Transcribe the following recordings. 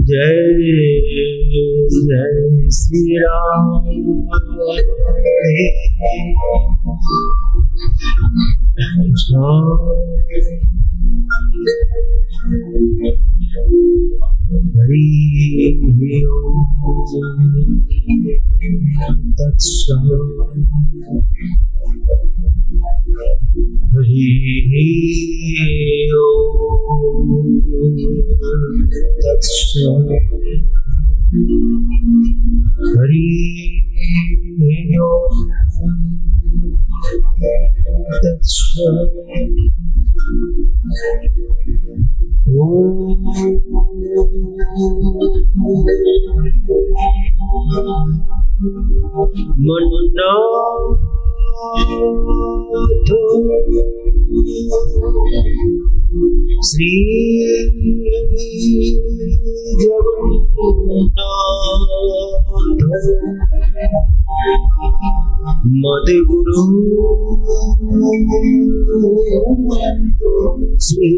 जय श्री राम हरि तत्सत् हरि तत्सत् हरि तत्सत् मन्नाथ श्री जगन्नाथ मद्गुरु श्री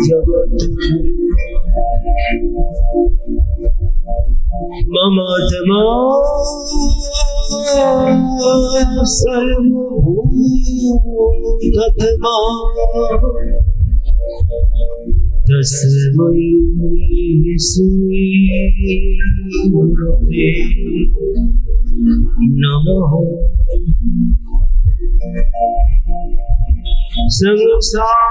जगद्गुरु ममत्मा सर्वभूतत्मा तस्मै श्री गुरवे नमः। संसार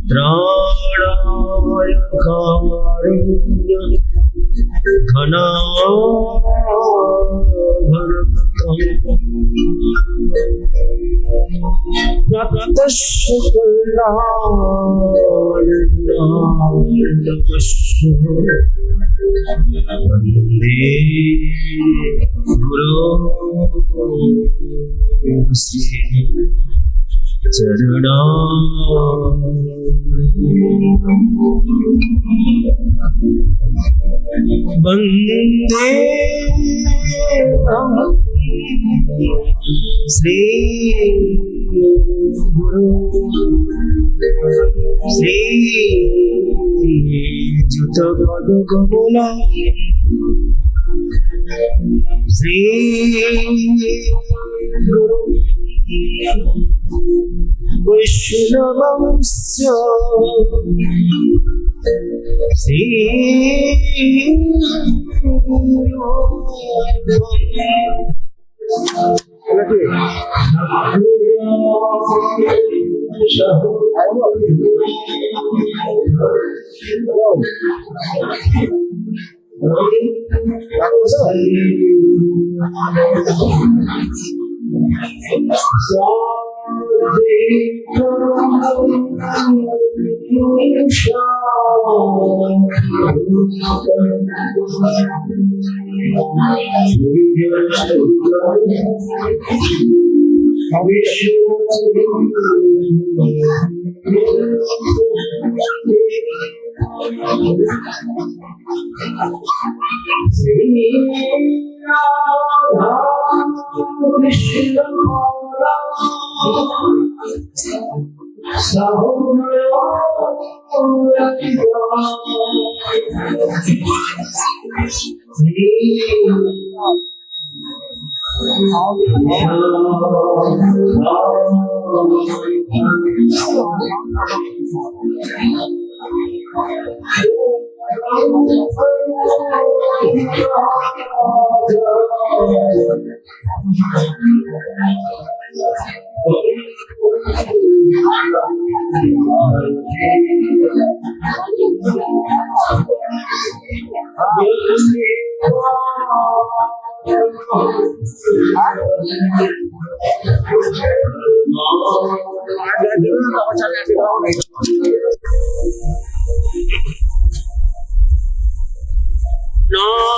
प्राणाय कारुण्य प्राप्तस्य कल्याणाय वन्दे गुरो चरणा वन्दे श्री गुरु श्री जुत पद कमला श्री गुरु वैष्णवंस्य Shri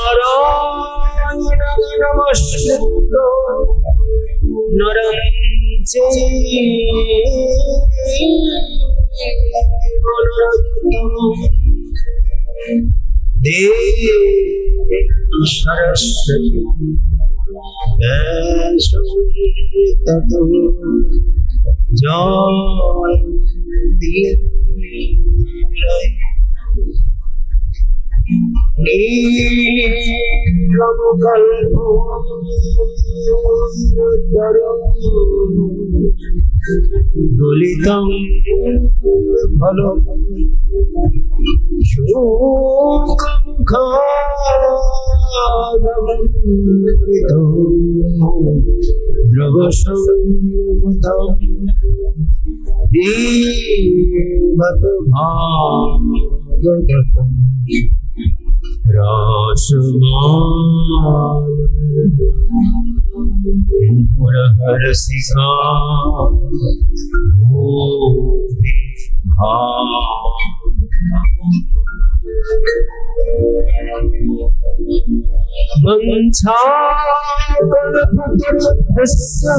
Narayana Namaskara Naram Devi Saraswati Tato Joy Dulitam Phalam Shukam Khadam Dravasam Divat Bhagavatam Rashman Puraharasika Bhuvi Mancha Kalpatarasya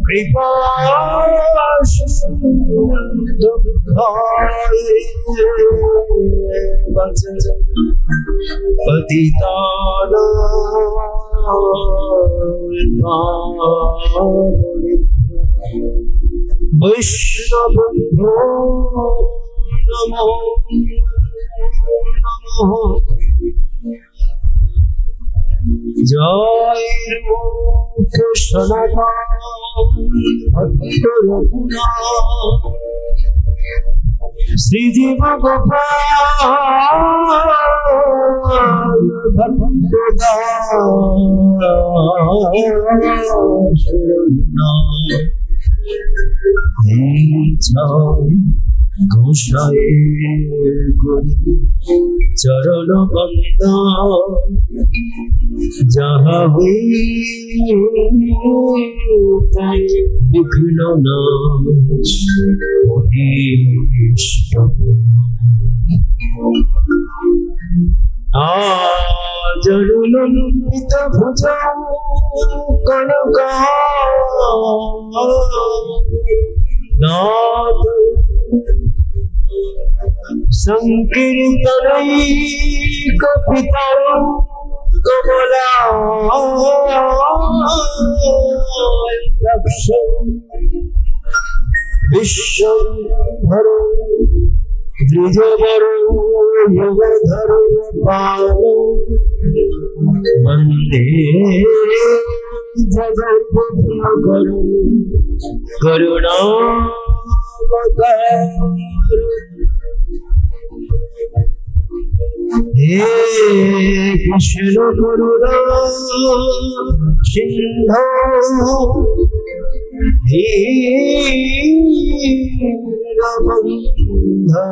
Kripashudabhaya Patitana Vaishnavabhyo Namo Namo Jai Krishnata Bhattarapuna Sri Jiva Gopal Bhattarapuna Goshai Guru Charana Banda Jaha hui Vighna nash Jarunamita bhuja kanaka Nath Sankirtanai kapitaram Kamala Laksham Visham Bharam Drijavaram Yogadharam Palam Mande Jagatpataram Karunavataram He Krishna Karuna Sindhu Deenabandha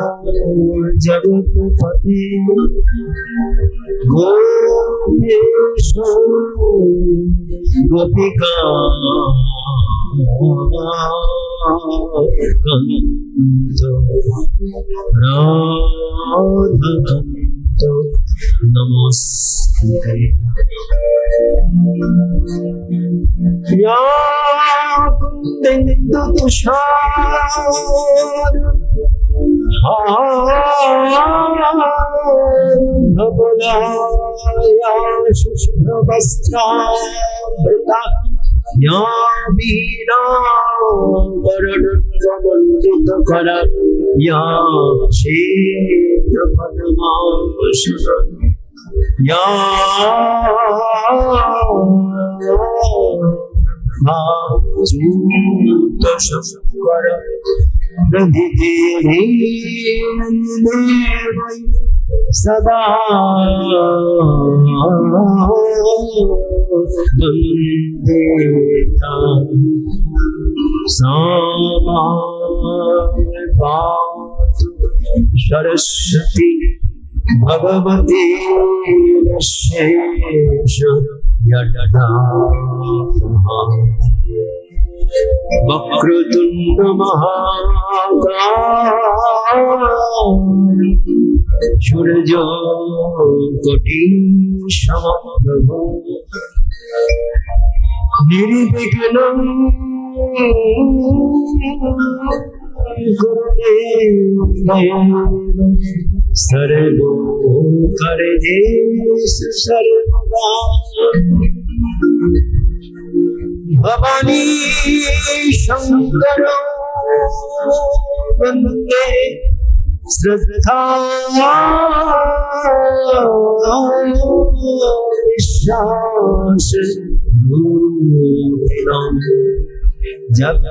Jagatpati Gopesha Gopika Kanto Radha Kanto Namaste Ya Kundendu Tushar Dhabala Ya Shushra Vastra Vrita Ya Veena Varananga Vandita Kara Ya Sheta Padma Shara Ya Bhajuta Shankara सदा वन्दे पातु सरस्वती भगवती शेष वक्रतुंड महाकाय सूर्यो कोटि समप्रभ निर्विघ्नं सर्वोपरिदेषु सर्वदा भवानी शंकर वंदे श्रद्धा विश्वास जब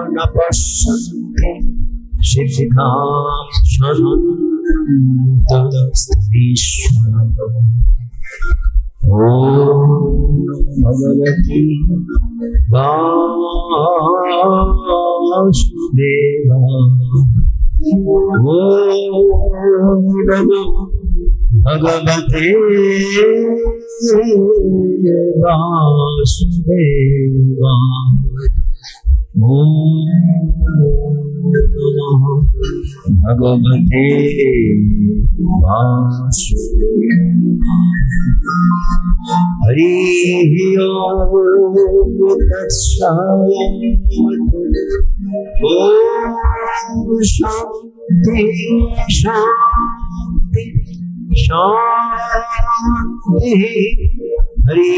न पश्यन्ति सिद्धान्तस्तीश्वरम् ओम भगवती वासुदेवाय ओम नमो भगवते वासुदेवाय ओम नमो भगवते वासुदेवाय हरि ओम तत्सत् ओम शांति शांति शांति हरि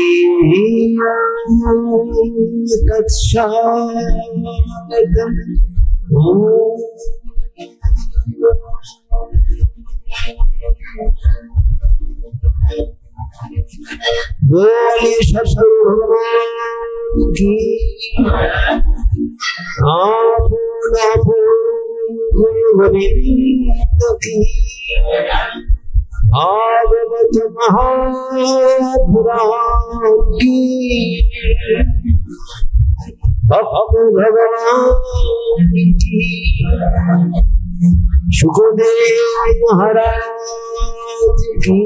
ओम तत्सत् ओम बोले सतगुरु भगवान की गोविंद की भागवत महापुराण की भक्त भगवान की सुखदेव महाराज की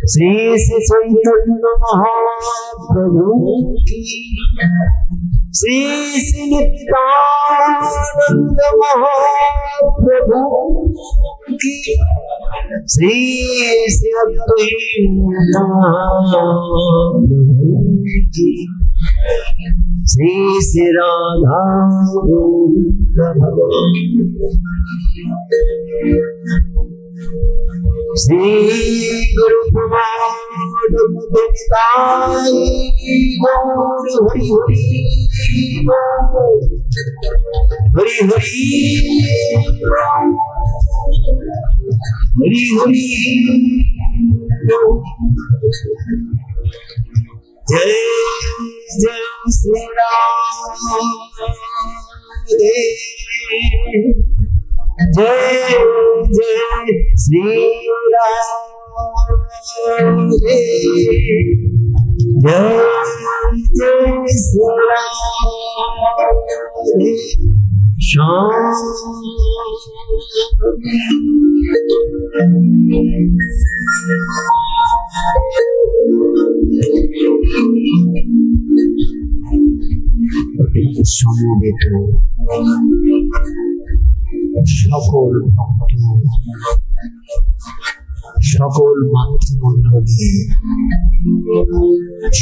श्री चैतन्य महाप्रभु की श्री नित्यानंद महाप्रभु की श्री अद्वैत महाप्रभु की श्री राधा गोविंद भगवान श्री गुरु प्रमाणिताय गौर हरि हरि हरि हरि हरि जय जय श्री राम जय जय श्री राम जय जय श्री राम श्याम সমবেত সকল ভক্ত সকল মাতৃমণ্ডলী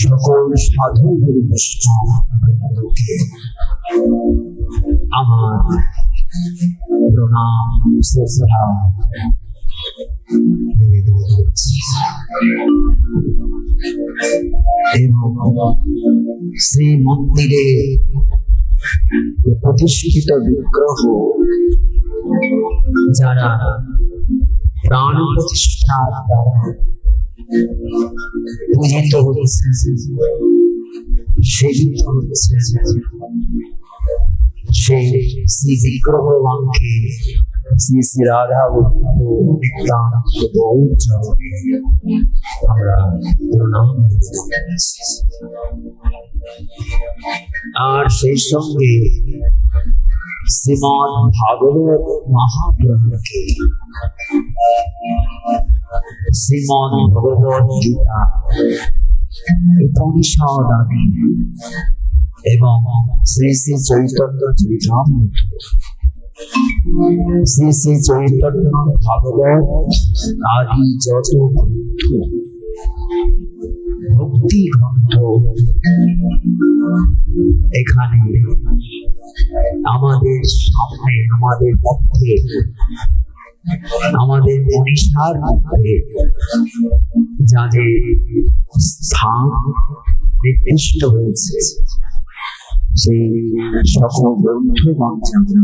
সকল সাধু গুরু বৈষ্ণবকে আমার প্রণাম শ্রদ্ধা নিবেদন করছি এবং শ্রী মন্দিরে প্রতিষ্ঠিত বিগ্রহ যারা প্রাণ প্রতিষ্ঠার দ্বারা পূজিত হচ্ছে সেবিত হচ্ছে সেই শ্রী বিগ্রহবানকে শ্রী শ্রী রাধা গোবিন্দ নিত্যানন্দ গৌর চরণে আমরা প্রণাম নিবেদন করছি। আর সেই সঙ্গে শ্রীমদ্ ভাগবত মহাপুরাণকে শ্রীমদ্ ভগবত গীতা উপনিষদ আদি এবং শ্রী শ্রী চৈতন্য চরিতামৃত শ্রী শ্রী চৈতন্য ভাগবত আদি যত গ্রন্থ ভক্তি গ্রন্থ এখানে আমাদের সামনে, আমাদের মধ্যে, আমাদের মনীষার মধ্যে যাদের স্থান নির্দিষ্ট হয়েছে সেই সকল গ্রন্থগণকে আমরা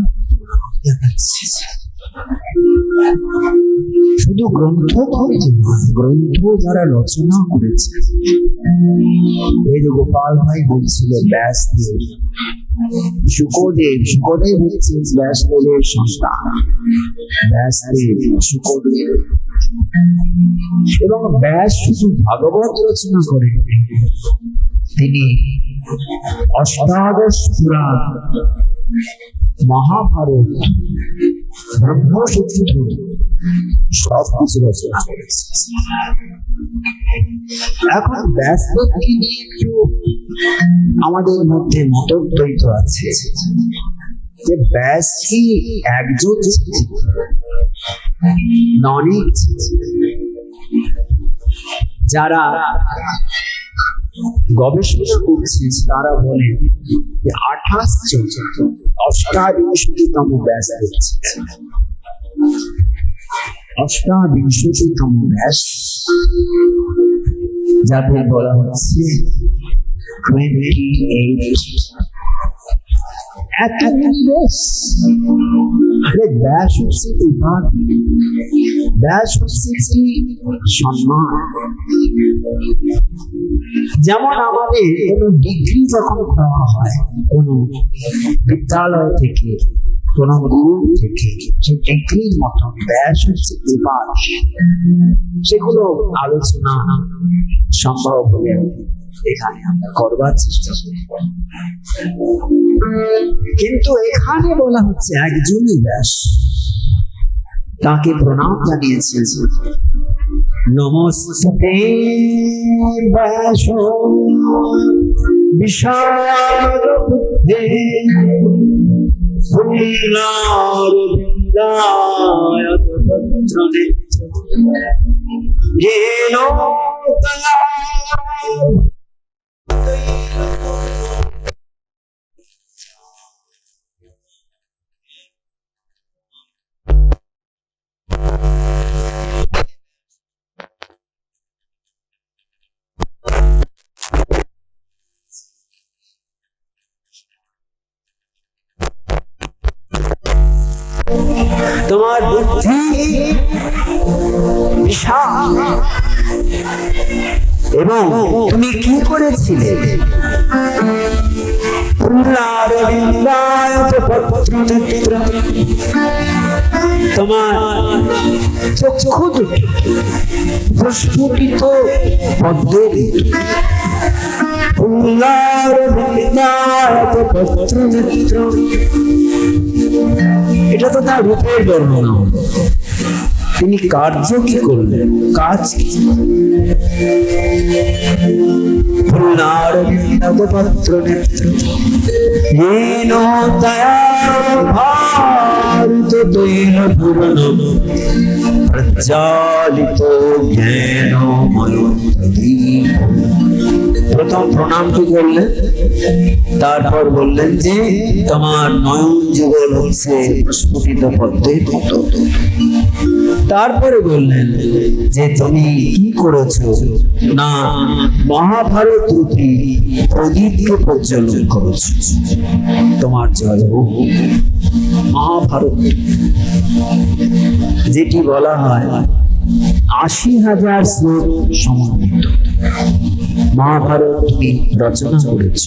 দেখাচ্ছি। শুধু গ্রন্থ নয়, গ্রন্থ যারা রচনা করেছে, এই যে গোপাল ভাই বলছিল ব্যাসদেব, শুকদেব হচ্ছে ব্যাসদেবের সন্তান, ব্যাসদেব শুকদেব। এবং ব্যাস শুধু ভাগবত রচনা করেন, তিনি অষ্টাদশ পুরাণ, মহাভারত, ব্রহ্মসূত্র সব কিছু রচনা করেছে। এখন ব্যাসদেবকে নিয়ে একটু আমাদের মধ্যে মতদ্বৈত আছে যে ব্যাস কি একজন ননি? যারা গবেষণা করছে তারা বলেন যে 28 জন অষ্টাবিংশতিতম ব্যাস দেখছে, অষ্টাবিংশতিতম ব্যাস, যাদের বলা হচ্ছে 28। এত ব্যাস, ব্যাস হচ্ছে উপাধি, ব্যাস হচ্ছে একটি সম্মান। যেমন আমাদের কোন ডিগ্রি যখন দেওয়া হয় কোন বিদ্যালয় থেকে, কোন গুরু থেকে, সেই ডিগ্রির মতন ব্যাস হচ্ছে উপাধি। সেগুলো আলোচনা সম্ভব হলে এখানে আমরা করবার চেষ্টা করি, কিন্তু এখানে বলা হচ্ছে একজনই ব্যাস, তাকে প্রণাম জানিয়েছে। নমস্তে ব্যাস বিশাল বুদ্ধে পুণ্যারবিন্দায়তপত্রনে येन তোমার বুদ্ধি বিশাল, এবং তুমি কি করেছিলে? তোমার চক্ষু দুটি প্রস্ফুটিত পদ্মের, এটা তো তার রূপের বর্ণনা। তিনি কার্য কি করলেন? কাজ প্রজ্বালিত জ্ঞানময় প্রদীপ। প্রথম প্রণাম কি করলেন? তারপর বললেন যে তোমার নয়ন যুগল হচ্ছে প্রস্ফুটিত পদ্মের মতো। তারপরে বললেন যে তুমি কি করেছো? না, মহাভারত রূপী প্রদীপকে প্রজ্বলন করেছো। তোমার জয় হোক। মহাভারত যেটি বলা হয় 80,000 শ্লোক সমন্বিত মহাভারত তুমি রচনা করেছ।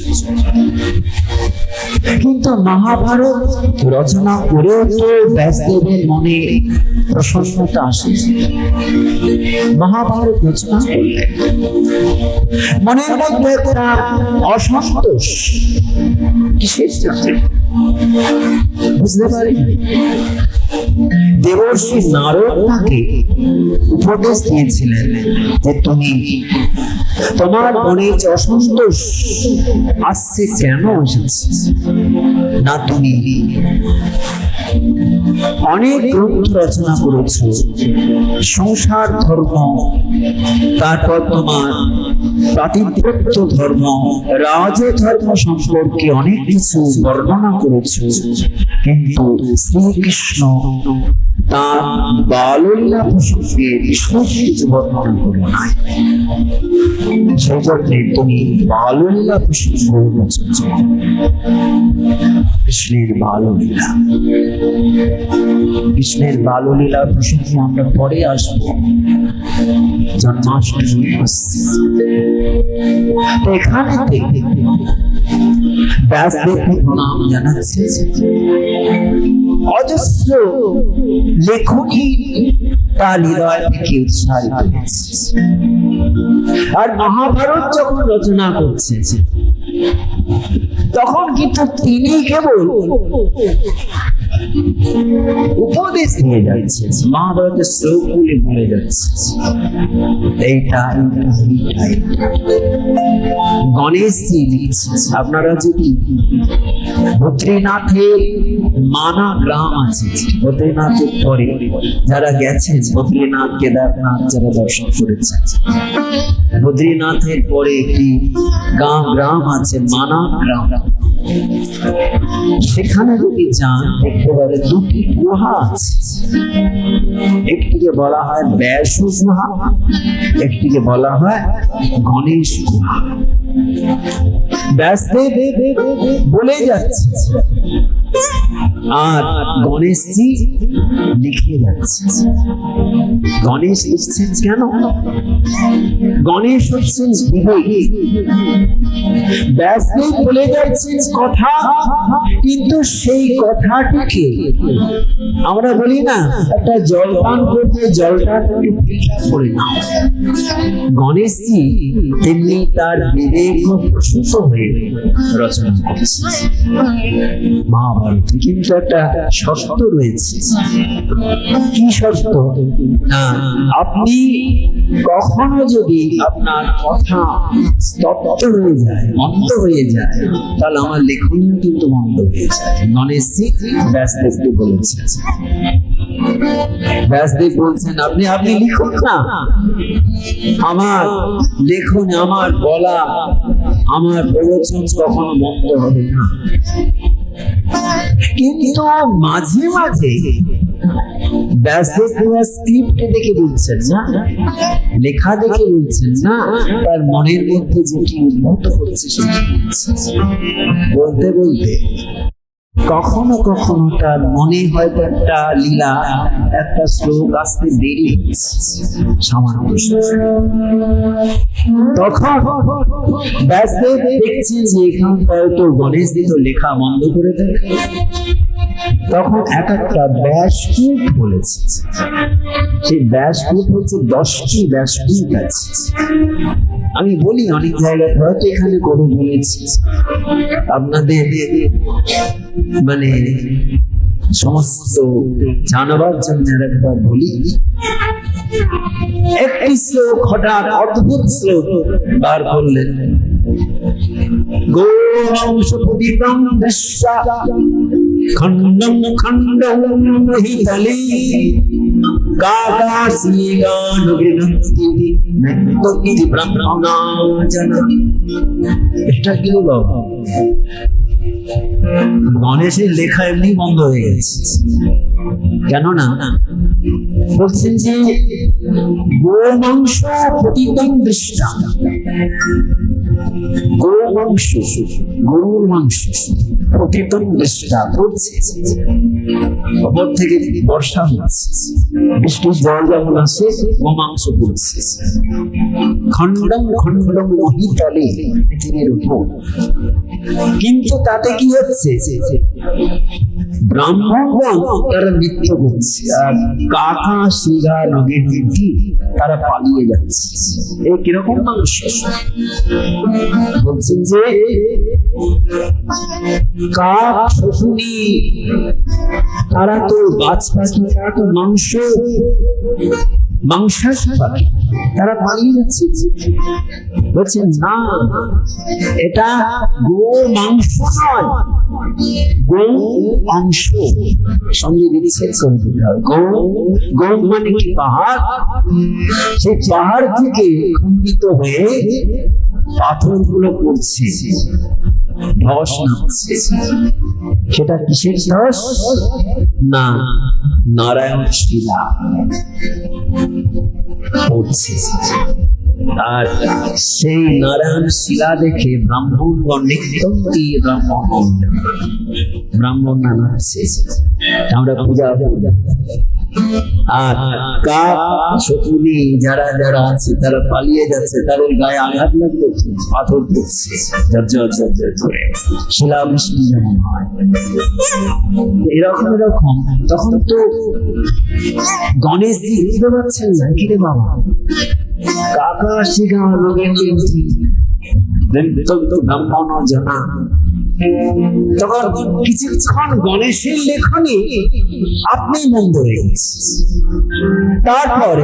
কিন্তু মহাভারত রচনা করেও তো ব্যাসদেবের মনে প্রসন্নতা আসে। মহাভারত রচনা করলে মনের মধ্যে একটা অসন্তোষ কিসের জন্য বুঝতে পারি। দেবর্ষি নারদ তাকে উপদেশ দিয়েছিলেন যে তুমি তোমার মনে যে অসন্তোষ আসছে কেন এসেছে না, তুমি অনেক গ্রন্থ রচনা করেছ, সংসার ধর্ম, তারপর তোমার পাতিব্রত্য ধর্ম, রাজধর্ম সম্পর্কে অনেক কিছু বর্ণনা করেছ, কিন্তু শ্রীকৃষ্ণ তার বাললীলা প্রসঙ্গে বিশেষ কিছু বর্ণনা করো নাই। সেই জন্যে তুমি বাললীলা প্রসঙ্গ কৃষ্ণের বাললীলা, কৃষ্ণের বাললীলা প্রসঙ্গে আমরা পরে আসবো। জন্মাষ্টমী এখানে ব্যাসদেবের নাম জানাচ্ছে। অজস্র লেখনী তার হৃদয় থেকে উৎসাহিত হয়েছে। আর মহাভারত যখন রচনা করছে তখন কিন্তু তিনি কেবল উপদেশ দিয়ে যাচ্ছে, মহাভারতের শ্লোকগুলি বলে যাচ্ছে এইটা। গণেশজি লিখছে, আপনারা যদি বদ্রীনাথের মানা গ্রাম আছে, বদ্রীনাথের পরে যারা গেছেন, বদ্রীনাথ কেদারনাথ যারা দর্শন করেছেন, বদ্রীনাথের পরে একটি গ্রাম আছে মানা গ্রাম, সেখানে যদি যান দেখতে পারে দুটি গুহা আছে। একটিকে বলা হয় ব্যাস গুহা, একটিকে বলা হয় গণেশ গুহা। ব্যাসদেব বলে যাচ্ছে আর গণেশজি লিখে যাচ্ছে। গণেশ লিখছেন কেন? গণেশ হচ্ছেন বিবেক। ব্যাসদেব বলে যাচ্ছেন কথা, কিন্তু সেই কথাটিকে আমরা বলি না একটা জল পান করতে জলটা করে না, গণেশজি তেমনি তার বিবেক প্রসূত হয়ে রচনা করেছে মহাভারতে। কিন্তু একটা শর্ত রয়েছে। কি শর্ত? না, আপনি কখনো যদি আপনার কথা স্তব্ধ হয়ে যায়, মন্দ হয়ে যায়, তাহলে আমার লেখনীও কিন্তু মন্দ হয়ে যায়। গণেশজি ব্যাসদেবকে বলেছেন, ব্যাসদেব বলছেন আপনি লিখুন না, আমার লেখুন, আমার বলা, আমার প্রবচন কখনো মন্দ হবে না। কিন্তু মাঝে মাঝে ব্যাসদেব স্ক্রিপ্ট দেখে বলছেন না, লেখা দেখে বলছেন না, তার মনের মধ্যে যেটি উদ্ভূত করছে সেটি বলতে বলতে কখনো কখনো তার মনে হয়তো একটা লীলা, একটা শ্লোক আসতে দেরি সামান্য, তখন ব্যাসদেব দেখছেন যে এখানটায় তো গণেশজি তো লেখা বন্ধ করে দেয়। তখন এক একটা ব্যাসকূট বলেছে, সেই ব্যাসকূট হচ্ছে 10টি ব্যাসকূট আছে। আমি বলি অনেক জায়গায়, হয়তো এখানে করে বলেছি, আপনাদের মানে সমস্ত জানবার জন্য একবার বলি। একটি শ্লোক হঠাৎ অদ্ভুত শ্লোক বার করলেন, গৌরংশপতিতং দৃষ্টা খণ্ডং খণ্ডং হি তলে কাকাসি গানগৃণন্তি নক্তি ব্রহ্মণা জনা। এটা কি হলো? গণেশের লেখা এমনি বন্ধ হয়ে গেছে। কেননা বলছেন যে গোমাংস পতিতং দৃষ্টা, গোমাংস, গরুর মাংস পতিতং দৃষ্টা পড়ছে, খবর থেকে বর্ষা হচ্ছে, বৃষ্টির জল যেমন আসে গোমাংস পড়ছে, খণ্ডম খণ্ডম মহিতলে পৃথিবীর উপর। কিন্তু তাতে কি হচ্ছে, ব্রাহ্মণগণ তারা নৃত্য করছে, আর কাকা শিরা নগেন্দ্রি তারা পালিয়ে যাচ্ছে। এই কিরকম মানুষ বলছেন যে কাক শকুনি তারা তো গাছ পাখি, তারা তো মাংসাশী পাখি, তারা পালিয়ে যাচ্ছে। বলছেন না, এটা গো মাংস নয়, গো অংশ, সঙ্গে বিচ্ছেদ করে দিতে হবে। গো মানে কি পাহাড়, সেই পাহাড় থেকে খণ্ডিত হয়ে পাথরগুলো পড়ছে, ধস নামছে। সেটা কিসের ধস? না, নারায়ণ শিলা পড়ছে। আর সেই নারায়ণ শিলা দেখে ব্রাহ্মণগণ নিত্যন্তি ব্রাহ্মণ নাচছে, আমরা পূজা করি। আর কাক শকুনি যারা যারা আছে তারা পালিয়ে যাচ্ছে, তাদের গায়ে আঘাত লাগছে, পাথর পড়ছে, ঝরঝর ঝরঝর করে শিলাবৃষ্টি যেমন হয় এরকম এরকম। তখন তো গণেশজি বুঝতে পারছেন না, কিরে বাবা কাকা শিখা নগেন্দ্রি ব্রাহ্মণ জানা। তখন কিছুক্ষণ গণেশের লেখনী আপনি মন্দ হয়ে গেছে। তারপর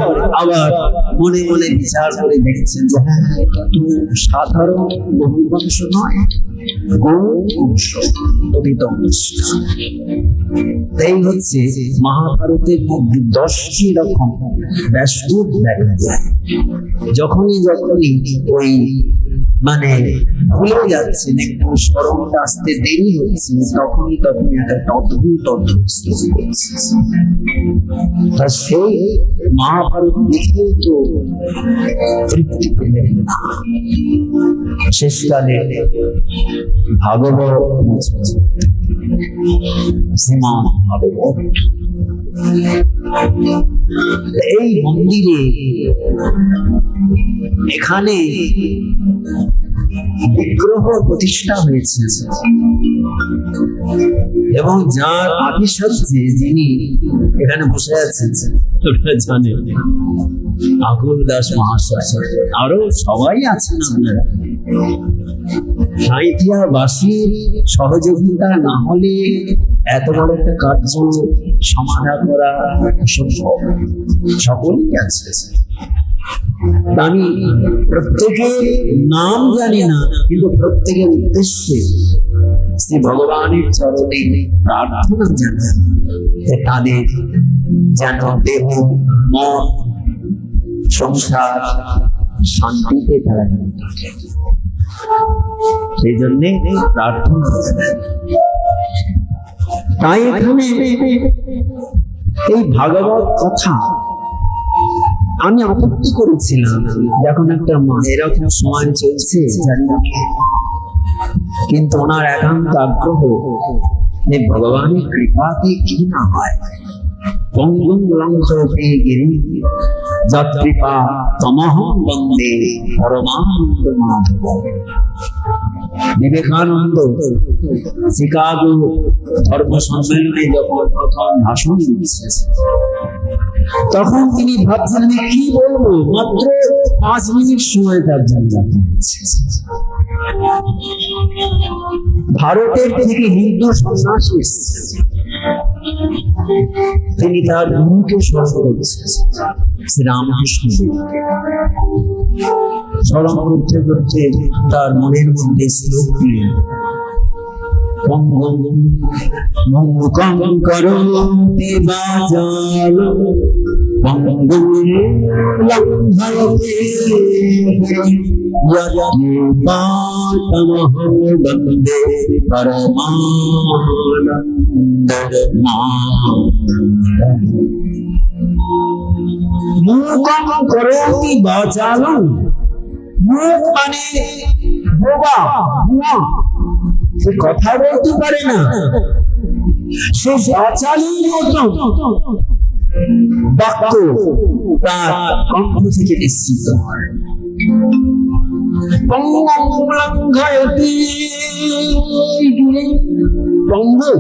আবার মনে মনে বিচার করে দেখছেন যে হ্যাঁ, এটা তো সাধারণ গৌবংশ নয়, গৌবংশ পতিত অনুষ্ঠান। এই হচ্ছে মহাভারতের মধ্যে 10টি রকম ব্যাসরূপ দেখা যায়। যখনই ওই মানে ভুলে যাচ্ছেন, একটু স্মরণটা আসতে দেরি হচ্ছে, তখনই একটা অদ্ভুত শুরু করছে। সেই মহাভারত দেখেও তো তৃপ্তি পেলেন না। শেষকালে ভাগবত শ্রীমান ভাগবত এই মন্দিরে, এখানে বিগ্রহ প্রতিষ্ঠা হয়েছে এবং যার আতিশয্যে যিনি এখানে বসে আছেন জানেন, আকুল দাস মহাশয়, আরো সবাই আছেন। আপনারা সাঁইথিয়াবাসীর সহযোগিতা না হলে এত বড় একটা কার্য সমাধা করা সম্ভব। সকলেই আছে, আমি প্রত্যেকের নাম জানি না, কিন্তু প্রত্যেকের উদ্দেশ্যে শ্রী ভগবানের চরণে প্রার্থনা জানাই তাদের যেন দেহ মন সংসার শান্তিতে তারা থাকে, সেই জন্যে প্রার্থনা জানাই। তাই এখানে এই ভাগবত কথা আমি আপত্তি করেছিলাম, যখন একটা এরকম সময় চলছে জানি না, কিন্তু ওনার একান্ত আগ্রহ যে ভগবানের কৃপাতে কি না হয়। পঙ্গুং লঙ্ঘতে গিরি যৎকৃপা তমহং বন্দে পরমানন্দ মাধব। বিবেকানন্দ শিকাগো ধর্ম সম্মেলনে যখন প্রথম ভাষণ দিচ্ছে, তখন তিনি ভাবছেন আমি কি বলবো, মাত্র 5 মিনিট সময় তার জন্য। ভারতের থেকে হিন্দু সন্ন্যাসী এসেছে, তিনি তার গুরুকে স্মরণ করছেন, শ্রীরামকৃষ্ণ দেবকে স্মরণ করতে করতে তার মনের মধ্যে শ্লোক দিলেন, মঙ্গলং করোতি বাচালং মঙ্গলং লঙ্ঘয়তে যৎকৃপাতমহং বন্দে পরমানন্দমাধবম। মুখং করোতি বাচালং, মুখ মানে বোবা, সে কথা বলতে পারে না, সে বাচালির মতো বাক্য তার কণ্ঠ থেকে নিশ্চিত হয়। পঙ্গু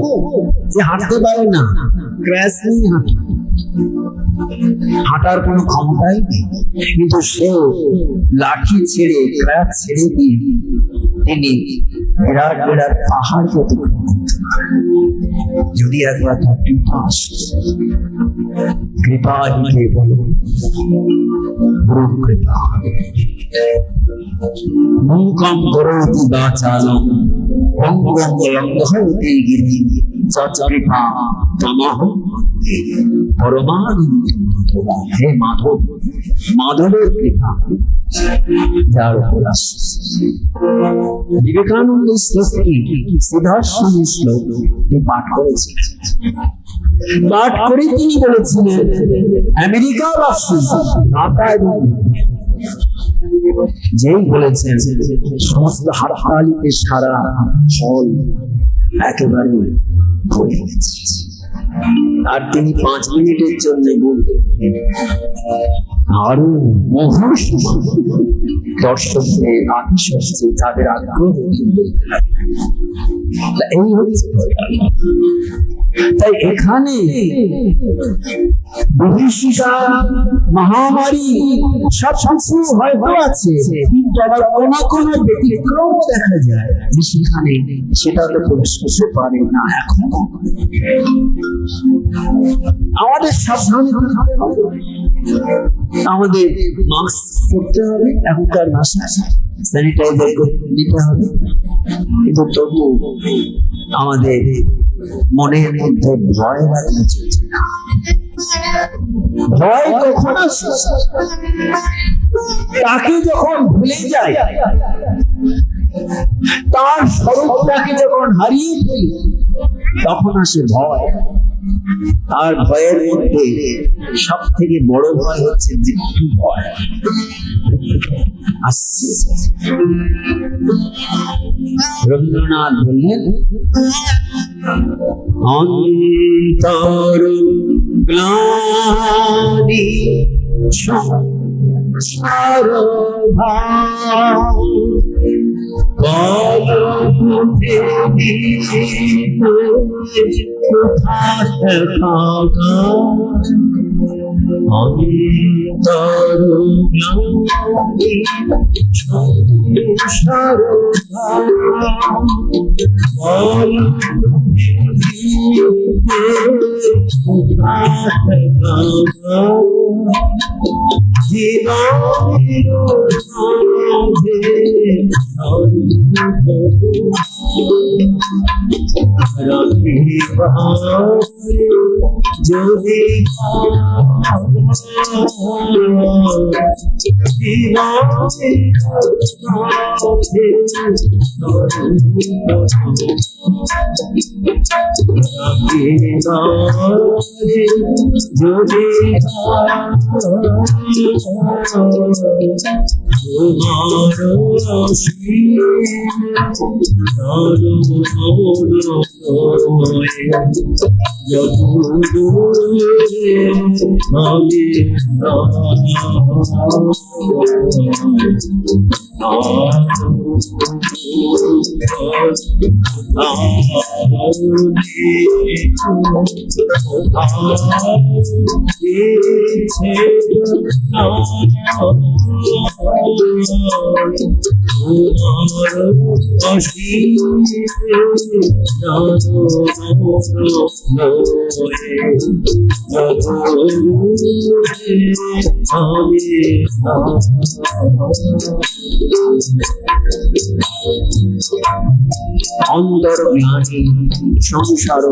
যে হাঁটতে পারে না, ক্র্যাশ নিয়ে হাঁটে, হাঁটার কোনো ক্ষমতাই নেই, কিন্তু সে লাঠি ছেড়ে ক্র্যাশ ছেড়ে দিয়ে তিনি বিরাট বিরাট পাহাড়কে অতিক্রম করতে পারেন। যদি একবার তার কৃপা আসে, কৃপা দিকে বলো গুরু কৃপা। মুকম করোতি বাচালম অঙ্গম লঙ্ঘয়তে গিরি সচকৃপা তমহং পরমানন্দ। হে মাধব, মাধবের কৃপা যার উপর আসে। বিবেকানন্দ শ্লোকটি সুদর্শনী শ্লোক পাঠ করেছিলেন। পাঠ করে তিনি বলেছিলেন, আমেরিকাবাসী যেই বলেছেন সমস্ত হাততালিতে সারা ফল একেবারে ভরে গেছে। আর তিনি 5 মিনিটের জন্য বলতেন, আরো মহর্ষি দর্শকদের আতিশস্যে তাদের আগ্রহ বলতে লাগলেন। এই হচ্ছে তাই এখানে বিভীষিকা, মহামারী সব কিছু হয়তো আছে, কিন্তু আবার কোনো ব্যতিক্রম দেখা যায় সেখানে, সেটা তো প্রবেশ করতে পারে না। এখন আমাদের সাবধানে থাকতে হবে, আমাদের মাস্ক পরতে হবে, এখনকার ভাষায় স্যানিটাইজার নিতে হবে, কিন্তু তবু আমাদের মনের মধ্যে ভয় রাখতে চলছে না। ভয় কখন আসে? তাকে যখন ভুলে যায়, তার স্বরূপটাকে যখন হারিয়ে ফেলি, তখন আসে ভয়। আর ভয়ের মধ্যে সব থেকে বড় ভয় হচ্ছে মৃত্যু ভয় আসছে। রবীন্দ্রনাথ বললেন, অন্তর গ্লানি সংসার ভার অন্তর গ্লানি সংসার ভার যদি অন্তর্জ্ঞানী সংসার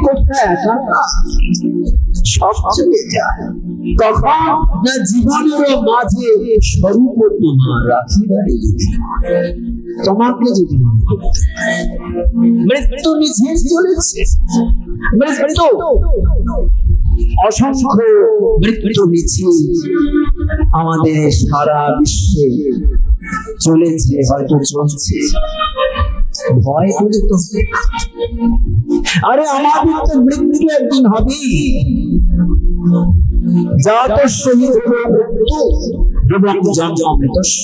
কোথায় সব চলে যায়, তখন না জীবনের মাঝে স্বরূপ তোমার রাখিবারে তোমাকে যদি মনে করতে মৃত্যু নিচে চলেছে, মৃত্যু অসংখ্য মৃত্যু নিচে আমাদের সারা বিশ্বে চলেছে, হয়তো চলছে। ভয় বলে তো আরে আমাদের তো মৃত্যু একদিন হবেই, জাতস্য শহীদ মৃত্যু এবং জন্মামৃতস্য।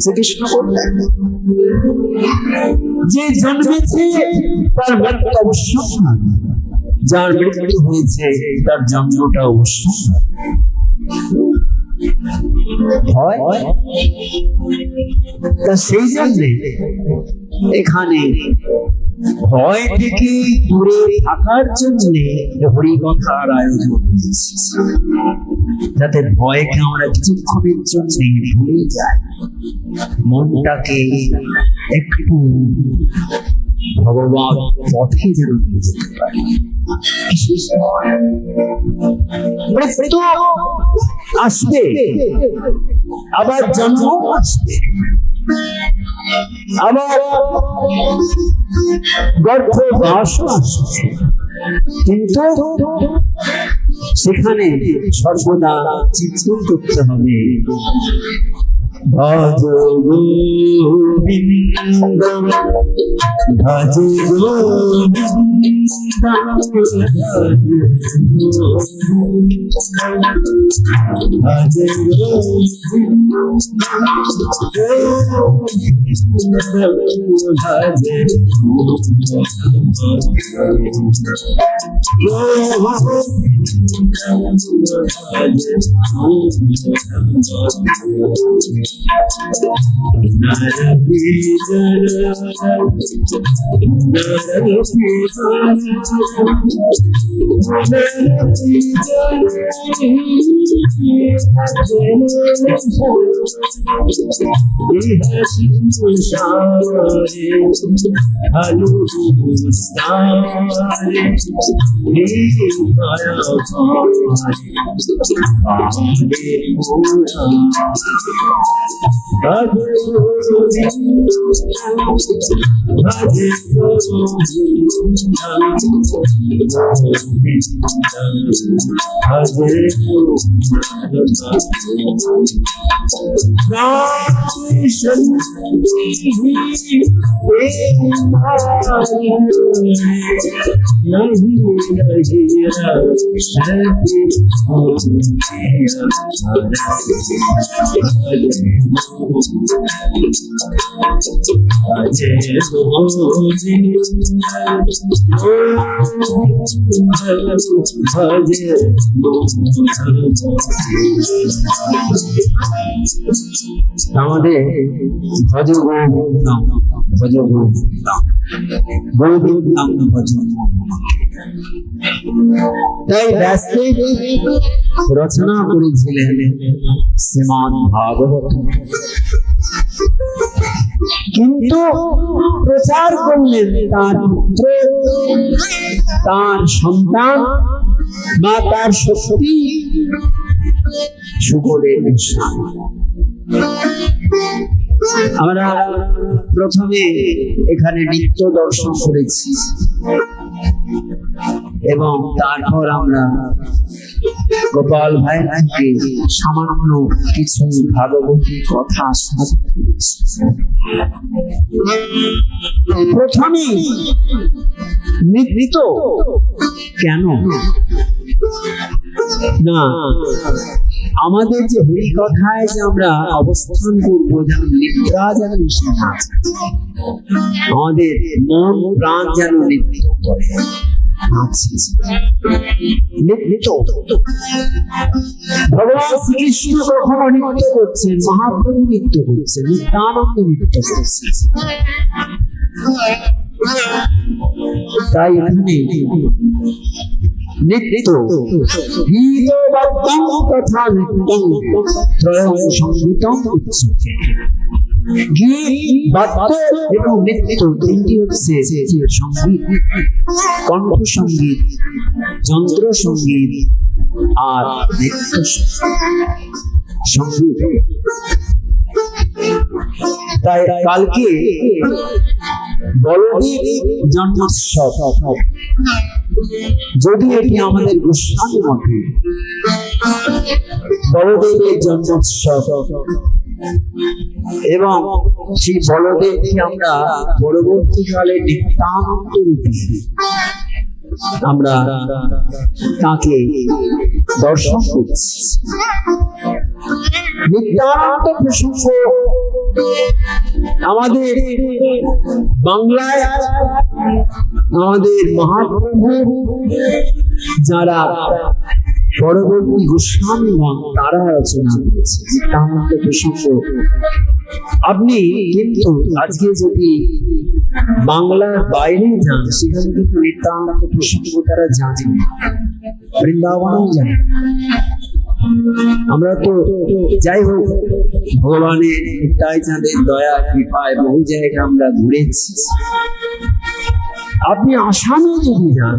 শ্রীকৃষ্ণ বললেন যে জন্মেছে তার মৃত্যু অবশ্যই, যার মৃত্যু হয়েছে তার জন্মটা অবশ্যই। তা সেই জন্য এখানে ভয় থেকে দূরে থাকার জন্য হরিকথার আয়োজন হয়েছে, যাতে ভয়কে আমরা কিছুক্ষণের জন্য ভুলে যাই, মনটাকে একটু ভগবান পথে যেন নিয়ে যেতে পারি। মৃত্যু আসবে, আবার জন্ম আসবে, আবার গর্ভবাস আসবে, কিন্তু সেখানে সর্বদা চিন্তন করতে হবে ভজ গোবিন্দ ভজ গোবিন্দ ভজ আমাদের ভজ গোবিন্দ ভজ গোবিন্দ গোবিন্দ ভজ। তাই ব্যাস রচনা করেছিলেন শ্রীমদ্ ভাগবত, কিন্তু প্রচার করলেন তার পুত্র, তার সন্তান বা তার শক্তি সুখদেব গোস্বামী। আমরা প্রথমে এখানে নিত্য দর্শন করেছি এবং তারপর আমরা গোপাল ভাইকে সামান্য কিছু ভাগবতী কথা শোনাতে পেরেছি। প্রথমে নিত্য কেন না, আমাদের যে হরি কথায় যে আমরা অবস্থান করবো, যেন নিদ্রা যেন আমাদের মন প্রাণ যেন নৃত্য করে। ভগবান শ্রীকৃষ্ণ কখনো নৃত্য করছেন, মহাপ্রভু নৃত্য করছেন, নিত্যানন্দ নৃত্য করছেন। তাই এখানে নৃত্য গীত বাদ্যং তথা নৃত্যং ত্রয়ং সংগীতং উচ্যতে। গীত, বাদ্য এবং নৃত্য তিনটি হচ্ছে সঙ্গীত, কণ্ঠ সঙ্গীত, যন্ত্র সঙ্গীত আর নৃত্য সঙ্গীত। তাই কালকে বলদেব জন্মোৎসব, যদি এটি আমাদের গোস্বামী মঠে বলদেবের জন্মোৎসব, এবং সেই বলদেবকে আমরা পরবর্তীকালে নিত্যানন্দ রূপে আমরা তাকে দর্শন করছি। নিত্যানন্দ প্রসঙ্গ আমাদের বাংলায় আমাদের মহাপ্রভু যারা পরবর্তী গোস্বামীগণ তারা রচনা করেছে নিত্যানন্দ প্রসঙ্গ। আপনি কিন্তু আজকে যদি বাংলার বাইরে যান সেখানে কিন্তু নিত্যানন্দ প্রসঙ্গ তারা জানেন, বৃন্দাবনও জানেন। আমরা তো যাই হোক ভগবানের নিত্যাই চাঁদের দয়া কৃপায় বহু জায়গায় আমরা ঘুরেছি। আপনি আসামে যদি যান,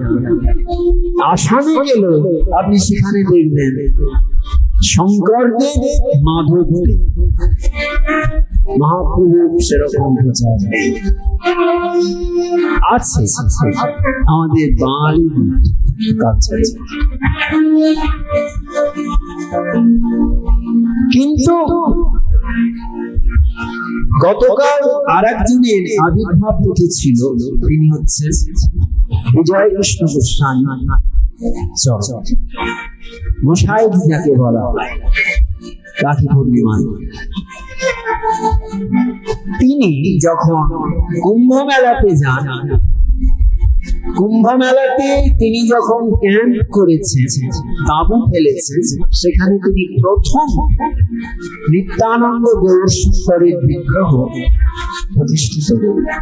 আসামে গেলে আপনি সেখানে দেখবেন শঙ্করদেব মাধবদেব মহাপ্রভু সেরকম প্রচার আছে আমাদের বাঙালি কাছে। কিন্তু গতকাল আর একজনের আবির্ভাব ঘটেছিল, তিনি হচ্ছেন বিজয় কৃষ্ণ গোস্বামী গোসাই যাকে বলা হয় রাখি পূর্ণিমা। তিনি যখন কুম্ভ মেলাতে যান, কুম্ভ মেলাতে তিনি যখন ক্যাম্প করেছেন, তাঁবু ফেলেছেন, সেখানে তিনি প্রথম নিত্যানন্দ গৌর সুন্দরের বিগ্রহ প্রতিষ্ঠিত করলেন।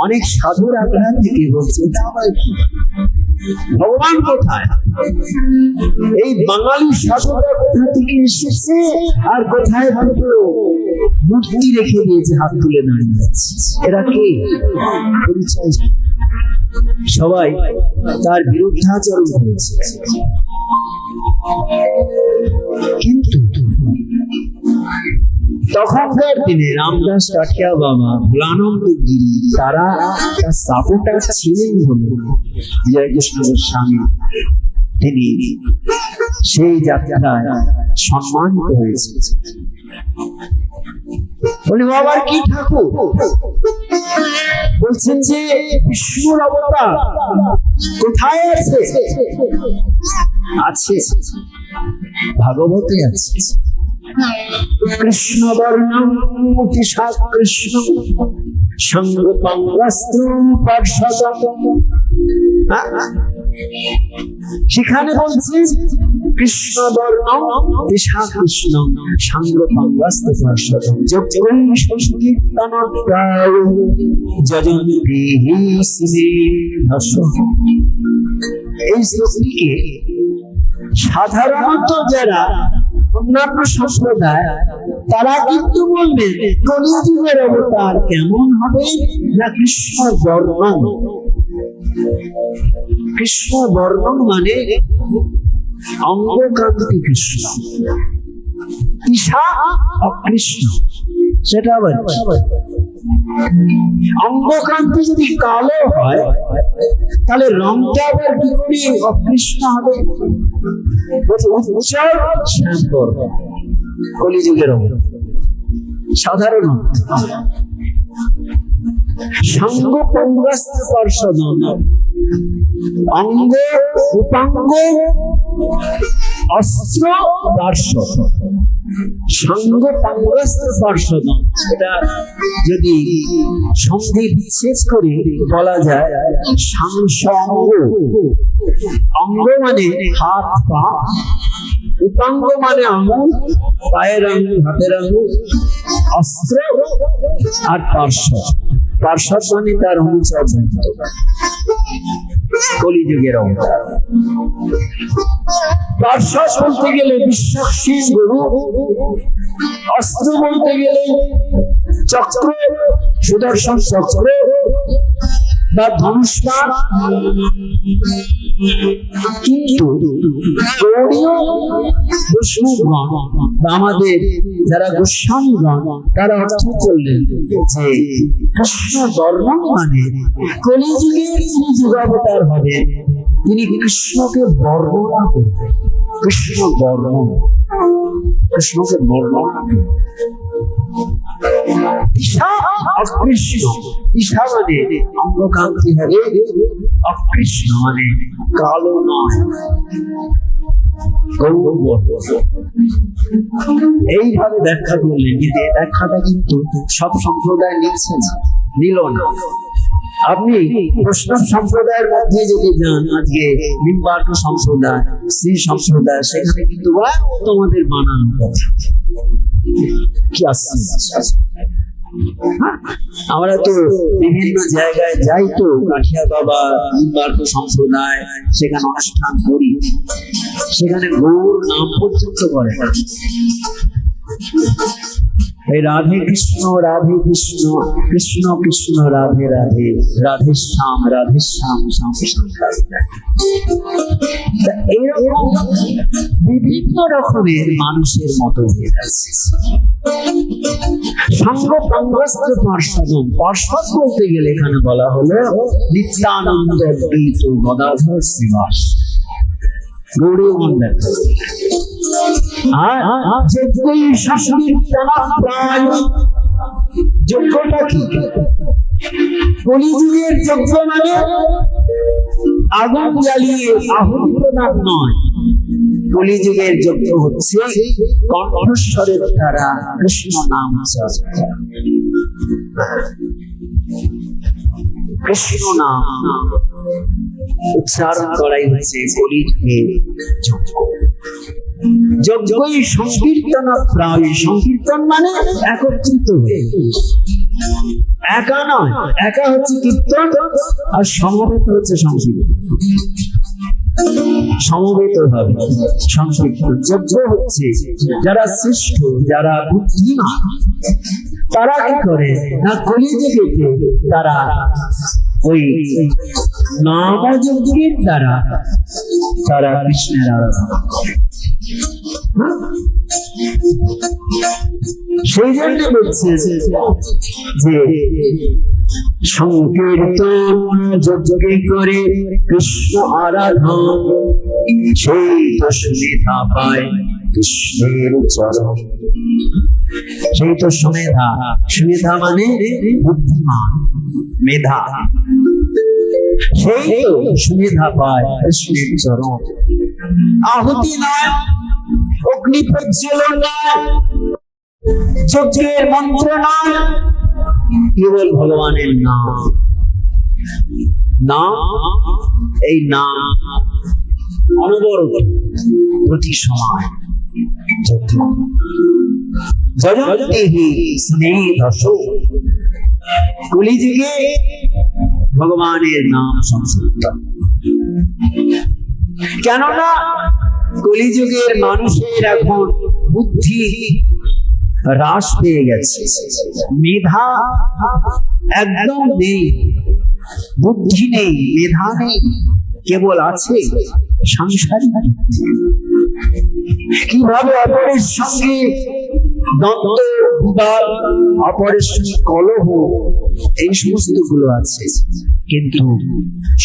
অনেক সাধুর আগ্রহ থেকে বলছে ভগবান কোথায়, এই বাঙালি সাধুরা কোথা থেকে এসেছে আর কোথায় মূর্তি রেখে দিয়েছে, হাত তুলে দাঁড়িয়ে যাচ্ছে, এরা কে পরিচয়? সবাই তার বিরুদ্ধাচরণ করেছে। কিন্তু তখনকার দিনে রামদাস কাঠিয়া বাবা, ভোলানন্দ গিরি তারা তার সাপোর্টার ছিলেন বলে বিজয় কৃষ্ণ গোস্বামী তিনি সেই যাত্রায় সম্মানিত হয়েছে। বলি বাবার কি ঠাকুর বলছেন যে বিষ্ণুর অবতার কোথায় আছে? আছে ভাগবতে আছে। কৃষ্ণ বর্ণম কৃষ্ণ সঙ্গপং বস্ত্রম পার্শ্বদম। সেখানে বলছে কৃষ্ণ বর্ণম কৃষ্ণ সঙ্গপং বস্ত্র পার্শ্বদম যজ্ঞং সংকীর্তন প্রায় যজন্তি স্নেহস। এই শ্লোকটিকে সাধারণত যারা অন্যান্য সম্প্রদায় তারা কিন্তু বলবেন কলিযুগের অবতার কেমন হবে না কৃষ্ণ বর্ণন। কৃষ্ণ বর্ণন মানে অঙ্গকান্তি কৃষ্ণ, ঈশা অকৃষ্ণ। সেটা আবার অঙ্গকান্তি যদি কালো হয় তাহলে রংটা আবার কি করে অকৃষ্ণ হবে? কলিযুগের সাধারণ সাঙ্গ পঙ্গস্ত পার্শ্বদন, অঙ্গ উপাঙ্গ অস্ত্র পার্শ্বদ, সাঙ্গ পঙ্গস্ত পার্শ্বদন। এটা যদি সন্ধি বিচ্ছেদ করে বলা যায় সাংসঙ্গ। অঙ্গ মানে হাত পা, উপাঙ্গ মানে আঙুল, পায়ের আঙুল, হাতের আঙুল, অস্ত্র আর পার্শ্বদ। পার্শ্বদ মানে তার অনুচর কলিযুগের অবতার। পার্শ্বদ বলতে গেলে বিশ্বাসী গুরু, অস্ত্র বলতে গেলে চক্র, সুদর্শন চক্র বা ধনুষ্পাত। কিন্তু গৌড়ীয় বৈষ্ণবগণ বা আমাদের যারা গোস্বামীগণ তারা অর্থ করলেন যে কৃষ্ণ বর্ণন মানে কলিযুগের যিনি যুগাবতার হবেন তিনি কৃষ্ণকে বর্ণনা করবেন। কৃষ্ণ বর্ণন কৃষ্ণকে বর্ণনা ঈশা অকৃষ্ণ, ঈশা মানে অঙ্গকান্তি হবে, অকৃষ্ণ মানে কালো নয়, এইভাবে ব্যাখ্যা করলেন। কিন্তু এই ব্যাখ্যাটা কিন্তু সব সম্প্রদায় নিচ্ছে না, নিল না। আপনি বৈষ্ণব সম্প্রদায়ের মধ্যে যদি যান, আজকে নিম্বার্ক সম্প্রদায়, শ্রী সম্প্রদায়, সেখানে কিন্তু তোমাদের বানানো কথা কি আসছে। আমরা তো বিভিন্ন জায়গায় যাই, তো কাঠিয়া বাবা, নিম্বার্ক সম্প্রদায়, সেখানে অনুষ্ঠান করি, সেখানে গৌর নাম পর্যন্ত করে। এই রাধে কৃষ্ণ রাধে কৃষ্ণ, কৃষ্ণ কৃষ্ণ রাধে রাধে, রাধে শ্যাম শ্যাম শ্যাম রাধে। এইরকম বিভিন্ন রকমের মানুষের মতভেদ আছে। সঙ্গ প্রঙ্গস্থ পার্শ্বদম, পার্শ্বদ বলতে গেলে এখানে বলা হলো নিত্যানন্দ অদ্বৈত গদাধর শ্রীবাস, গৌড়ীয় মন্দির। যোগ্যটা কি? কলিযুগের যজ্ঞ মানে আগুন জ্বালিয়ে আহুতি প্রদান নয়। কলিযুগের যজ্ঞ হচ্ছে কণ্ঠস্বরের দ্বারা কৃষ্ণ নাম চর্চা, কৃষ্ণ নাম উচ্চারণ করাই হচ্ছে কলিযুগের যজ্ঞ। যজ্ঞই সংকীর্তন প্রায়, সংকীর্তন মানে একত্রিত হয়ে, একা নয়, একা হচ্ছে কীর্তন আর সমবেত হচ্ছে সংকীর্তন। সমবেত ভাবে সংকীর্তন। যজ্ঞ হচ্ছে যারা শ্রেষ্ঠ, যারা বুদ্ধিমান, তারা কি করে না, কলিযুগে তারা ওই নামযজ্ঞের দ্বারা তারা কৃষ্ণের আরাধনা করে। সেই জন্য বলছে যে সংকীর্তন যজ্ঞে করে কৃষ্ণ আরাধন, সেই তো সুবিধা পায় কৃষ্ণের চরণ। সেই তো সুমেধা, সুমেধা মানে বুদ্ধিমান, মেধা, সেই তো সুবিধা পায় কৃষ্ণের চরণ। আহুতি নয়, অগ্নি প্রজ্বলন নয়, যজ্ঞের মন্ত্র নয়, কেবল ভগবানের নাম। নাম, এই নাম অনবরত প্রতি সময় কলিযুগে ভগবানের নাম সংকীর্তন। কেননা কলিযুগের মানুষের এখন বুদ্ধি হ্রাস পেয়ে গেছে, মেধা একদম নেই, বুদ্ধি নেই, মেধা নেই, কেবল আছে সাংসারিক। কিভাবে অপরের সঙ্গে দ্বন্দ্ব বিবাদ, অপরের সঙ্গে কলহ, এই সমস্ত গুলো আছে, কিন্তু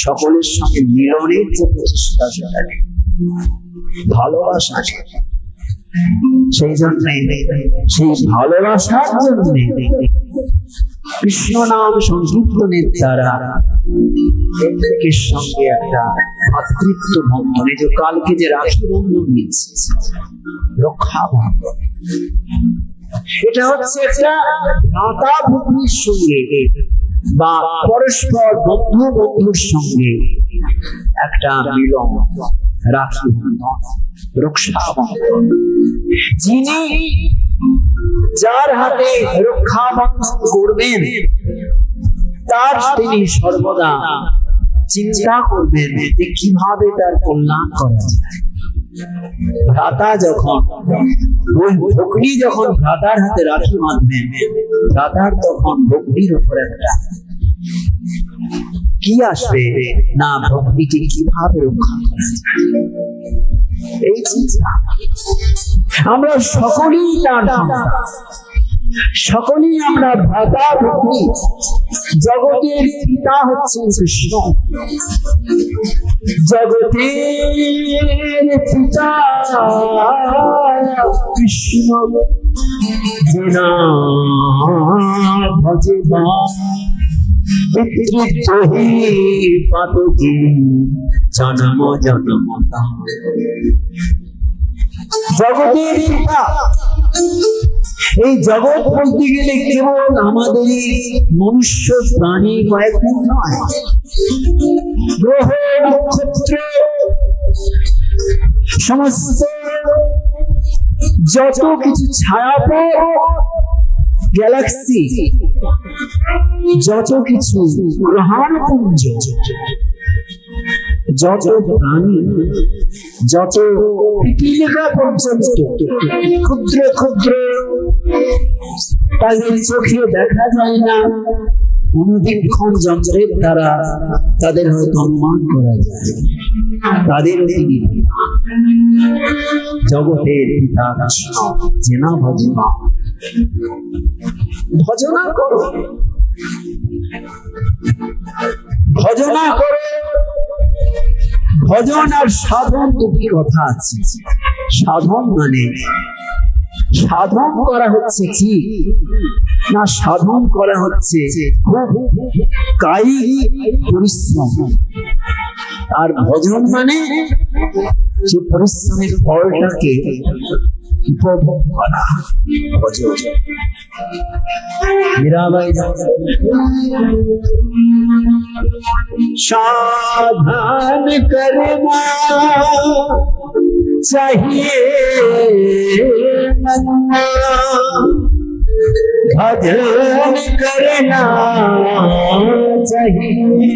সকলের সঙ্গে মিলনের যে প্রচেষ্টা, সেটা নেই, ভালোবাসা নেই। সেই জন্য সেই ভালোবাসার জন্য কৃষ্ণ নাম সংকীর্তনের দ্বারা প্রত্যেকের সঙ্গে একটা ভাতৃত্ব বন্ধন, এই যে কালকে যে রাখি বন্ধন নিয়েছে, রক্ষা বন্ধন, এটা হচ্ছে একটা ভ্রাতা ভগ্নীর সঙ্গে বা পরস্পর বন্ধু বন্ধুর সঙ্গে একটা মিলন, রাখি বন্ধন, রক্ষা বন্ধন। যিনি যার হাতে রক্ষা বন্ধন করবেন, তার তিনি সর্বদা চিন্তা করবেন যে কিভাবে তার কল্যাণ করা যায়। ভ্রাতা যখন, ভগ্নী যখন ভ্রাতার হাতে রাখি বাঁধবেন, ভ্রাতার তখন ভগ্নীর উপর একটা কি আসবে না, ভগ্নীকে কিভাবে রক্ষা করা যায়, এই চিন্তা। আমরা সকলেই তার সন্তান, সকলেই আমরা ভ্রাতা ভগ্নী, জগতের পিতা হচ্ছেন কৃষ্ণ, জগতের পিতা কৃষ্ণ। যেনা ভজে পিতৃদ্রোহী পাতকী জন্ম জন্ম। জগতের পিতা, এই জগৎ বলতে গেলে কেবল আমাদের মনুষ্য প্রাণী কয়েকদিন নয়, গ্রহ নক্ষত্র সমস্ত যত কিছু ছায়াপথ গ্যালাক্সি, যত কিছু গ্রহাণুপুঞ্জ, যত প্রাণী, যত পিপিলিকা পর্যন্ত ক্ষুদ্র ক্ষুদ্র তাদের চোখে দেখা যায় না, অনুবীক্ষণ যন্ত্রের দ্বারা তাদের হয়তো অনুমান করা যায়, তাদের জগতের পিতা কৃষ্ণ। যেনা ভজনা, ভজনা করো, ভজনা করো। ভজন আর সাধন দুটি কথা আছে। সাধন মানে সাধন করা হচ্ছে কি না, সাধন করা হচ্ছে কায়িক পরিশ্রম, আর ভজন মানে যে পরিশ্রমের ফলটাকে উপভোগ করা। ভজন মীরাবাই সাধন করনা चाहिए मन्ना, भजन करना चाहिए,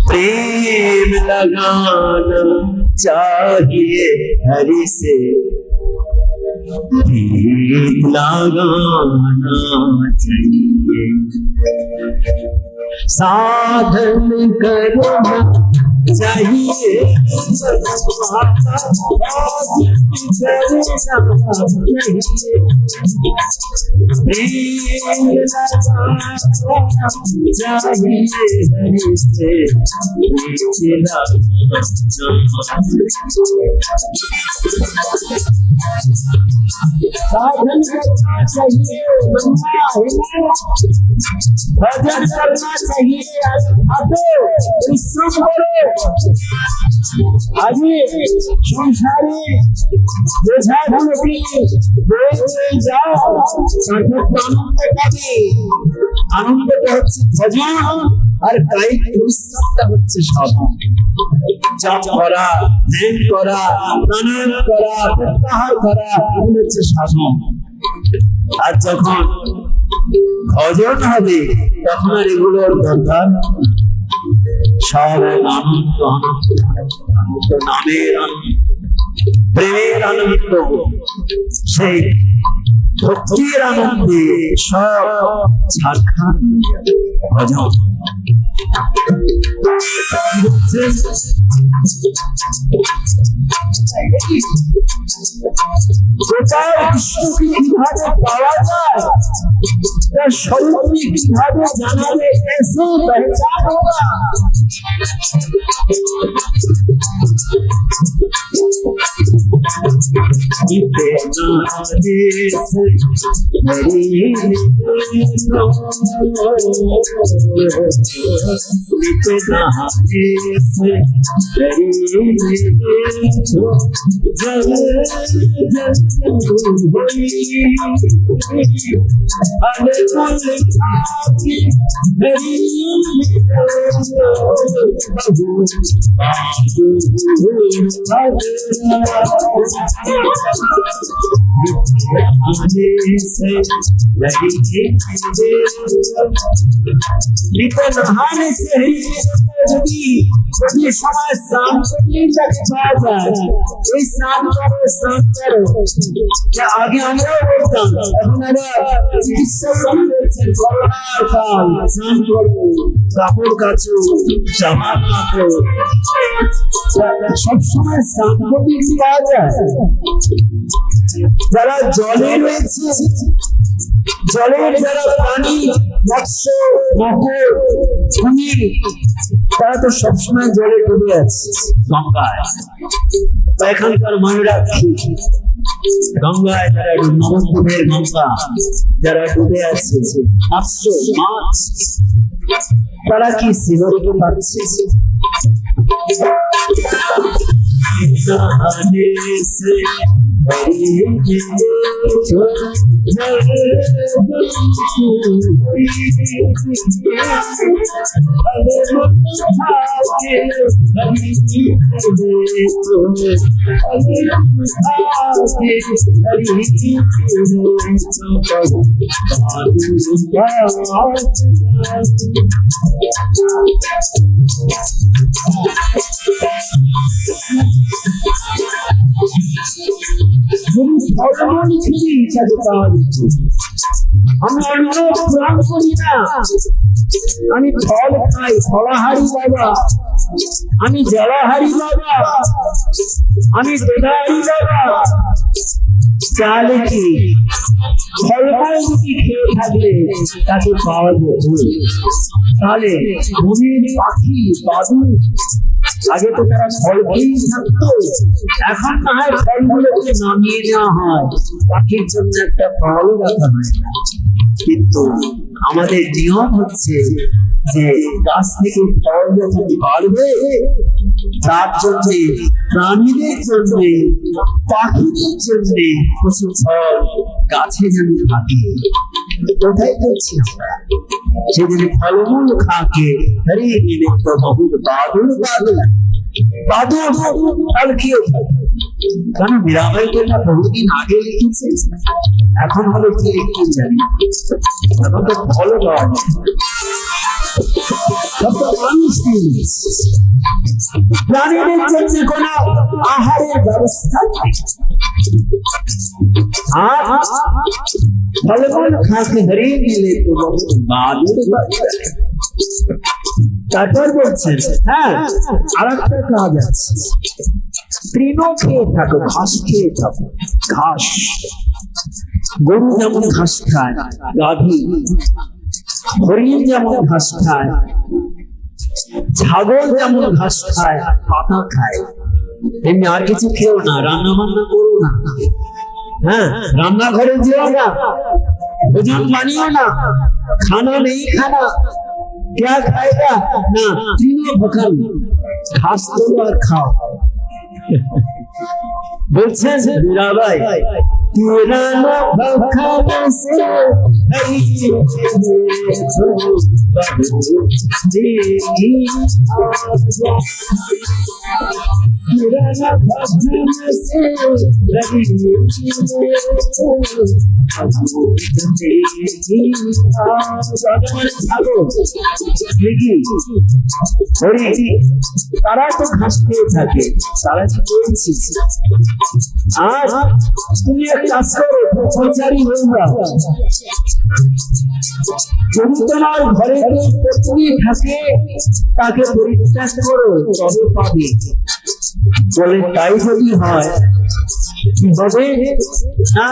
प्रेम लगाना चाहिए, हरि से प्रीत लगाना चाहिए। साधन करना चाहिए, साधन करना चाहिए, भजन करना चाहिए। परिश्रम करो, आज संसारे বোঝাগুলোকে বয়ে যাও, আনন্দ পাবে। আনন্দটা হচ্ছে ভজন, আর কায়িক পরিশ্রমটা হচ্ছে সাধন। জপ করা, ধ্যান করা, প্রাণায়াম করা, প্রত্যাহার করা, এগুলো হচ্ছে সাধন। আর যখন ভজন হবে তখন আর এগুলোর দরকার, সব আনন্দ, আনন্দ আনন্দ, নামের আনন্দ, প্রেমের আনন্দ, সেই ভক্তির আনন্দে সব ঝাড়খান্ড ভজন। কৃষ্ণকে কিভাবে পাওয়া যায়, তার স্বরূপকে কিভাবে জানাবে, এসে পহচান হোগা। नहाने से ही ये समय शाम करने जाके पाया जाए, इस शाम करो, शाम करो। क्या आगे আমরা বলতাম, আপনারা চিকিৎসা করছেন, করোনার কাল, শাম করো, কাপড় কাচো, জামা কাপড়, সবসময় শাম করতে পাওয়া যায়। যারা জলে রয়েছে, জলের যারা প্রাণী, মৎস্য, মকর, কুমির, তারা তো সবসময় জলে ডুবে আছে গঙ্গায়। এখানকার ময়ূরাক্ষী গঙ্গায় যারা নবদ্বীপের গঙ্গা যারা ডুবে আছে, মৎস্য মাছ, তারা কি শিহরিত পাচ্ছে? আমি অন্য প্রাণ করি না, আমি ফল খাই, ফলাহারি বাবা, আমি জলাহারি বাবা, আমি দোধাহারি বাবা। তাহলে কি ফলফল যদি খেয়ে থাকলে তাকে পাওয়া যেত, তাহলে মনের পাখি বাদুড় আগে তো তারা ফল খেয়েই থাকতো, এখন না হয় ফলগুলোকে নামিয়ে নেওয়া হয়, পাখির জন্য একটা ফল রাখা হয় না। কিন্তু আমাদের নিয়ম হচ্ছে যে গাছ থেকে ফল যখন পারবে তার জন্য, প্রাণীদের জন্য, পাখিদের জন্য কিছু ফল গাছে যেন থাকে। কোথায় করছি আমরা? সেদিন ফলমূল খাকে হরি নিমিত্ত বহুত বাদুর বাদুর বাদুর ফল খেয়ে থাকে। কারণ মীরাবাই এটা বহুদিন আগে লিখেছে, এখন হলো কি লিখতে জানি, এখন তো ফল পাওয়া যায়। প্রাণীদের জন্য কোন আহারের ব্যবস্থা আর ফলমূল খাকে হরি মিলে তো বহুত বাদুর বাদুর। তারপর বলছেন হ্যাঁ আর একটা কাজ আছে, তৃণ খেয়ে থাকো, ঘাস খেয়ে থাকো। ঘাস, গরু যেমন ঘাস খায়, গাভী, হরিণ যেমন ঘাস খায়, ছাগল যেমন ঘাস খায়, পাতা খায়, এমনি আর কিছু খেও না, রান্না বান্না করো না, হ্যাঁ রান্নাঘরে যেও না, ভোজন বানিও না, খানা নেই খানা, क्या खाएगा ना, तीनों बकल घास তোলো আর খাও। বলছেন মীরাবাই तेरा ना बखाने से हरी तेरा ना बखाने से তারা তো ঘাস খেয়ে থাকে, তারা কি বলছি আর তুমি এক কাজ করো, প্রচারী হয়ে যাও। যদি তোমার ঘরে পত্নী থাকে তাকে পরিত্যাগ করো, তবে পাবে। বলে তাই যদি হয় তবে না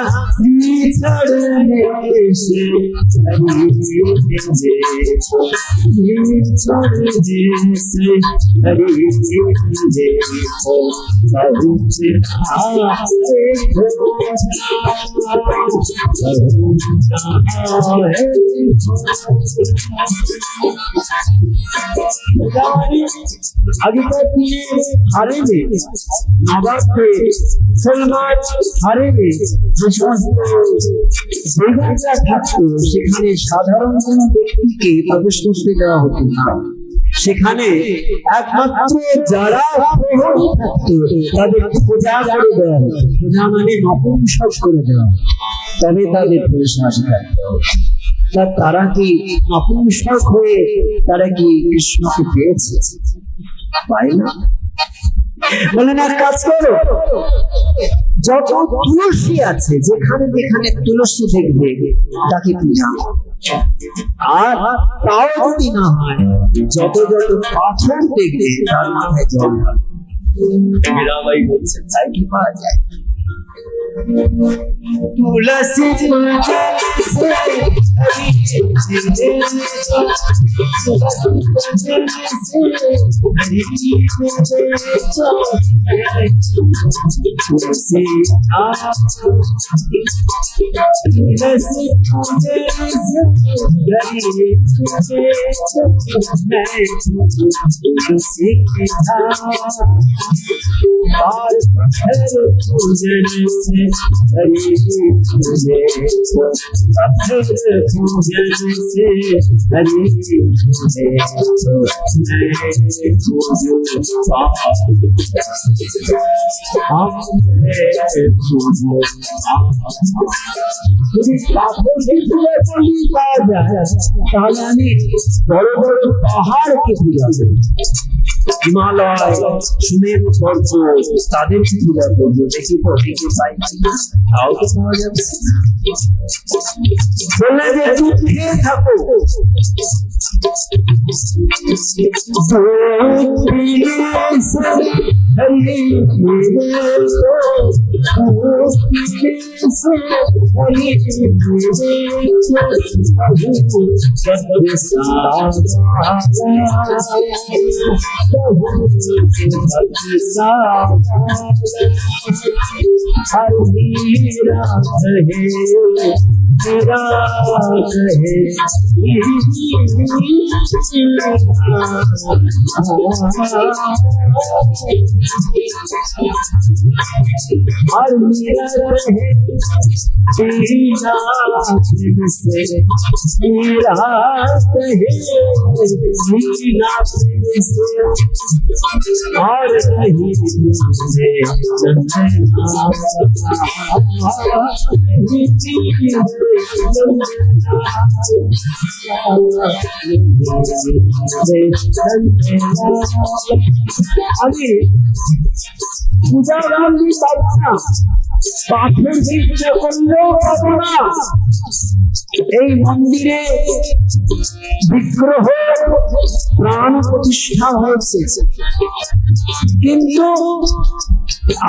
আগেকার দিনে হারেবে নবাব মুসলমান হারেবে যে সমস্ত জায়গাটা থাকতো সেখানে সাধারণ কোন ব্যক্তিকে প্রবেশ করতে দেওয়া হতো না। সেখানে একমাত্র যারা প্রহরী থাকতো তাদের পূজা করে দেওয়া, পূজা মানে নপুংসক করে দেওয়া, তবে তাদের প্রবেশ আসতে। তারা কি নপুংসক হয়ে তারা কি কৃষ্ণকে পেয়েছে? পাই না। বলেন এক কাজ করো, যত তুলসী আছে যেখানে যেখানে তুলসী দেখবে তাকে পূজা, আর তাও যদি না হয় যত যত পাথর দেখবে তার মাথায় জল ঢালবে। মীরাবাই বলছেন তাই কি পাওয়া যায়? তুলসী বড় বড় পাহাড়কে পূজা করি, হিমালয়, সুমেরু পর্বত, তাদেরকে পূজা করবো। দেখি তো দেখে পাই, তাও তো পাওয়া যাচ্ছে। বললে যে দুঃখে থাকো, পূজা আমি পাবো না, পাথর দিয়ে পূজা করলেও পাবো না। এই মন্দিরে বিগ্রহ প্রাণ প্রতিষ্ঠা হয়েছে, কিন্তু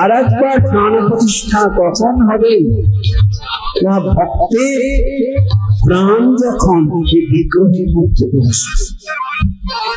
আর একবার প্রাণ প্রতিষ্ঠা কখন হবে না? ভক্তের প্রাণ যখন বিগ্রহের মধ্যে